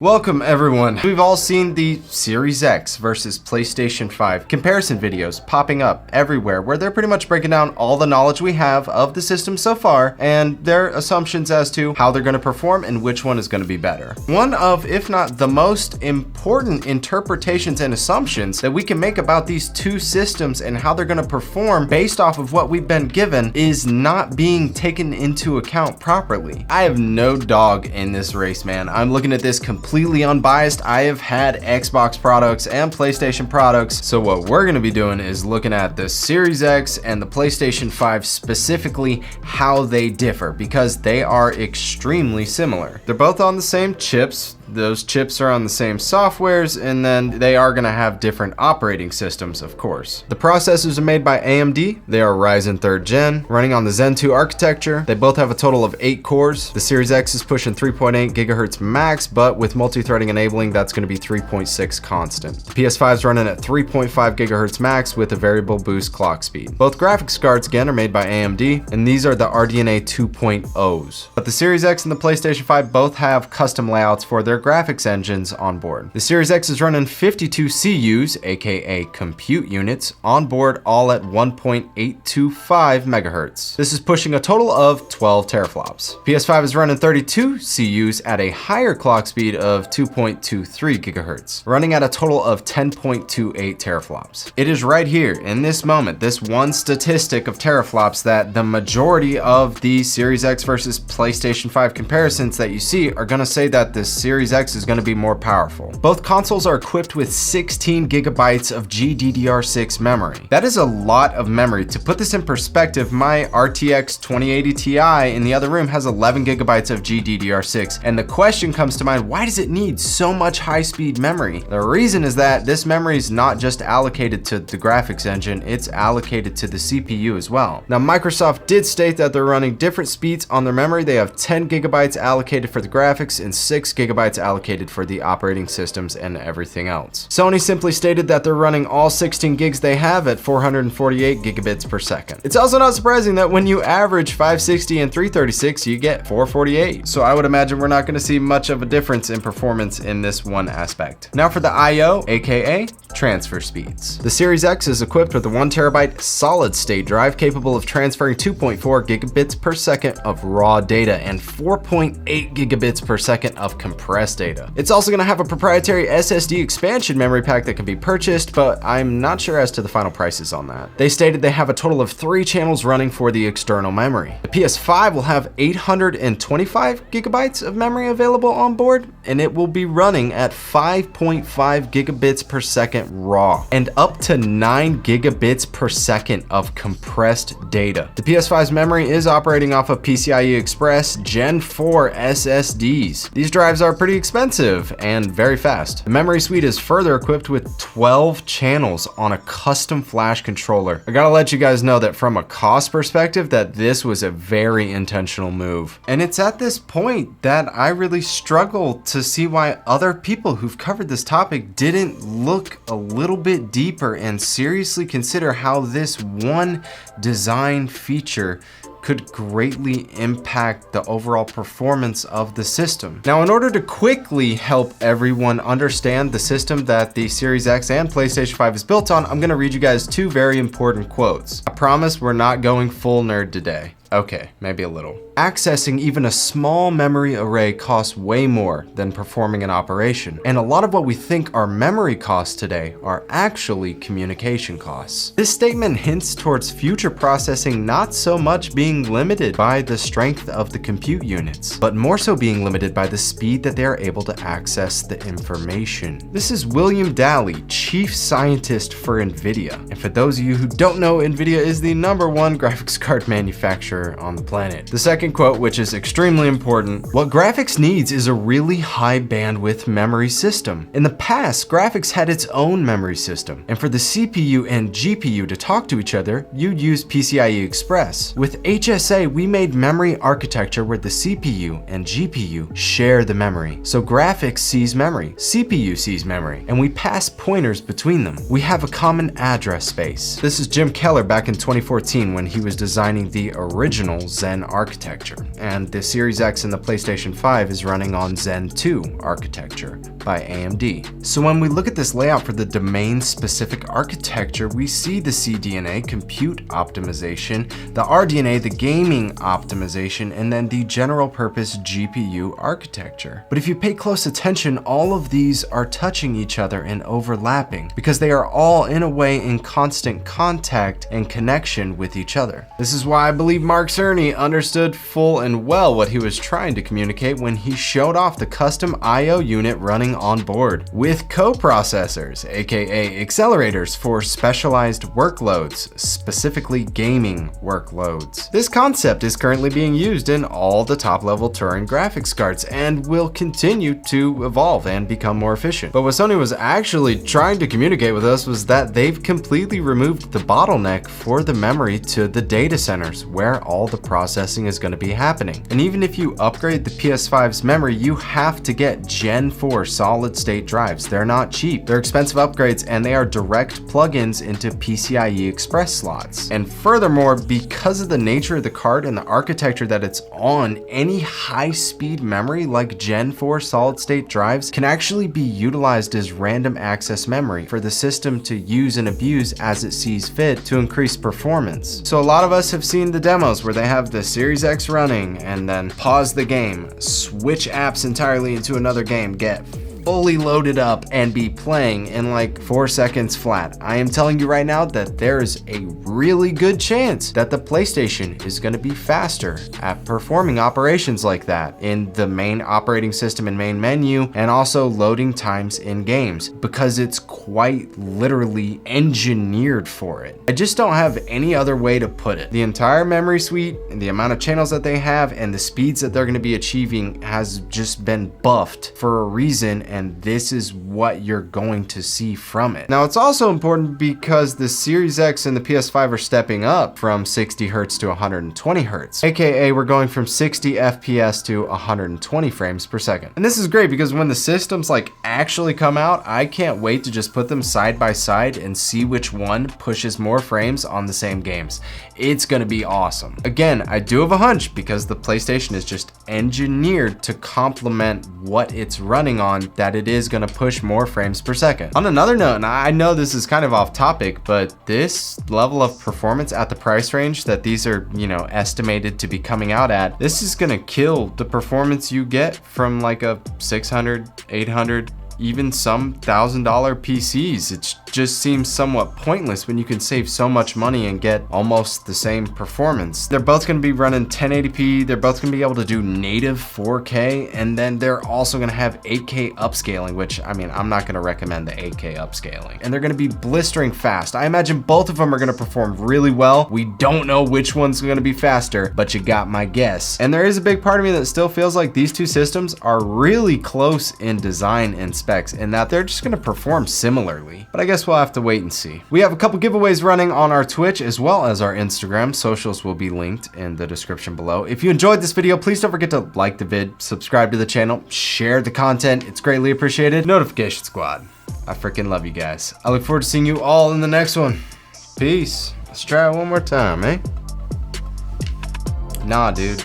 Welcome everyone. We've all seen the Series X versus PlayStation 5 comparison videos popping up everywhere where they're pretty much breaking down all the knowledge we have of the system so far and their assumptions as to how they're going to perform and which one is going to be better. One of, if not the most important interpretations and assumptions that we can make about these two systems and how they're going to perform based off of what we've been given is not being taken into account properly. I have no dog in this race, man. I'm looking at this completely unbiased. I have had Xbox products and PlayStation products, so what we're going to be doing is looking at the Series X and the PlayStation 5 specifically, how they differ, because they are extremely similar. They're both on the same chips. Those chips are on the same softwares, and then they are going to have different operating systems, of course. The processors are made by AMD. They are Ryzen 3rd Gen, running on the Zen 2 architecture. They both have a total of 8 cores. The Series X is pushing 3.8 gigahertz max, but with multi-threading enabling, that's going to be 3.6 constant. The PS5 is running at 3.5 gigahertz max with a variable boost clock speed. Both graphics cards, again, are made by AMD, and these are the RDNA 2.0s. But the Series X and the PlayStation 5 both have custom layouts for their graphics engines on board. The Series X is running 52 CUs, aka compute units, on board, all at 1.825 megahertz. This is pushing a total of 12 teraflops. PS5 is running 32 CUs at a higher clock speed of 2.23 gigahertz, running at a total of 10.28 teraflops. It is right here in this moment, this one statistic of teraflops, that the majority of the Series X versus PlayStation 5 comparisons that you see are going to say that the Series X is going to be more powerful. Both consoles are equipped with 16 gigabytes of GDDR6 memory. That is a lot of memory. To put this in perspective, my RTX 2080 Ti in the other room has 11 gigabytes of GDDR6, and the question comes to mind, why does it need so much high-speed memory? The reason is that this memory is not just allocated to the graphics engine, it's allocated to the CPU as well. Now, Microsoft did state that they're running different speeds on their memory. They have 10 gigabytes allocated for the graphics and 6 gigabytes allocated for the operating systems and everything else. Sony simply stated that they're running all 16 gigs they have at 448 gigabits per second. It's also not surprising that when you average 560 and 336, you get 448. So I would imagine we're not going to see much of a difference in performance in this one aspect. Now for the I/O, aka transfer speeds. The Series X is equipped with a 1 terabyte solid state drive capable of transferring 2.4 gigabits per second of raw data and 4.8 gigabits per second of compressed data. It's also going to have a proprietary SSD expansion memory pack that can be purchased, but I'm not sure as to the final prices on that. They stated they have a total of 3 channels running for the external memory. The PS5 will have 825 gigabytes of memory available on board, and it will be running at 5.5 gigabits per second raw and up to 9 gigabits per second of compressed data. The PS5's memory is operating off of PCIe Express Gen 4 SSDs. These drives are pretty expensive and very fast. The memory suite is further equipped with 12 channels on a custom flash controller. I gotta let you guys know that from a cost perspective, that this was a very intentional move. And it's at this point that I really struggle to see why other people who've covered this topic didn't look a little bit deeper and seriously consider how this one design feature could greatly impact the overall performance of the system. Now, in order to quickly help everyone understand the system that the Series X and PlayStation 5 is built on, I'm gonna read you guys 2 very important quotes. I promise we're not going full nerd today. Okay, maybe a little. Accessing even a small memory array costs way more than performing an operation. And a lot of what we think are memory costs today are actually communication costs. This statement hints towards future processing not so much being limited by the strength of the compute units, but more so being limited by the speed that they are able to access the information. This is William Daly, chief scientist for NVIDIA. And for those of you who don't know, NVIDIA is the #1 graphics card manufacturer on the planet. The second quote, which is extremely important: what graphics needs is a really high bandwidth memory system. In the past, graphics had its own memory system, and for the CPU and GPU to talk to each other, you'd use PCIe Express. With HSA, we made memory architecture where the CPU and GPU share the memory. So graphics sees memory, CPU sees memory, and we pass pointers between them. We have a common address space. This is Jim Keller back in 2014 when he was designing the original original Zen architecture, and the Series X and the PlayStation 5 is running on Zen 2 architecture by AMD. So when we look at this layout for the domain-specific architecture, we see the CDNA compute optimization, the RDNA the gaming optimization, and then the general-purpose GPU architecture. But if you pay close attention, all of these are touching each other and overlapping because they are all in a way in constant contact and connection with each other. This is why I believe Mark Cerny understood full and well what he was trying to communicate when he showed off the custom I/O unit running on board with coprocessors, aka accelerators for specialized workloads, specifically gaming workloads. This concept is currently being used in all the top-level Turing graphics cards and will continue to evolve and become more efficient. But what Sony was actually trying to communicate with us was that they've completely removed the bottleneck for the memory to the data centers where all the processing is going to be happening. And even if you upgrade the PS5's memory, you have to get Gen 4 solid-state drives. They're not cheap. They're expensive upgrades and they are direct plugins into PCIe Express slots. And furthermore, because of the nature of the card and the architecture that it's on, any high-speed memory like Gen 4 solid-state drives can actually be utilized as random access memory for the system to use and abuse as it sees fit to increase performance. So a lot of us have seen the demos where they have the Series X running and then pause the game, switch apps entirely into another game, get fully loaded up and be playing in like 4 seconds flat. I am telling you right now that there's a really good chance that the PlayStation is going to be faster at performing operations like that in the main operating system and main menu, and also loading times in games, because it's quite literally engineered for it. I just don't have any other way to put it. The entire memory suite and the amount of channels that they have and the speeds that they're going to be achieving has just been buffed for a reason, and this is what you're going to see from it. Now, it's also important because the Series X and the PS5 are stepping up from 60 Hz to 120 Hz, aka we're going from 60 FPS to 120 frames per second. And this is great because when the systems like actually come out, I can't wait to just put them side by side and see which one pushes more frames on the same games. It's gonna be awesome. Again, I do have a hunch because the PlayStation is just engineered to complement what it's running on, that it is gonna push more frames per second. On another note, and I know this is kind of off topic, but this level of performance at the price range that these are, estimated to be coming out at, this is gonna kill the performance you get from like a 600, 800, even some $1,000 PCs. It just seems somewhat pointless when you can save so much money and get almost the same performance. They're both going to be running 1080p, they're both going to be able to do native 4K, and then they're also going to have 8K upscaling, which, I mean, I'm not going to recommend the 8K upscaling. And they're going to be blistering fast. I imagine both of them are going to perform really well. We don't know which one's going to be faster, but you got my guess. And there is a big part of me that still feels like these two systems are really close in design and specs, and that they're just going to perform similarly. But I guess we'll have to wait and see. We have a couple giveaways running on our Twitch as well as our Instagram. Socials will be linked in the description below. If you enjoyed this video, please don't forget to like the vid, subscribe to the channel, share the content. It's greatly appreciated. Notification squad. I freaking love you guys. I look forward to seeing you all in the next one. Peace. Let's try it one more time, eh? Nah, dude.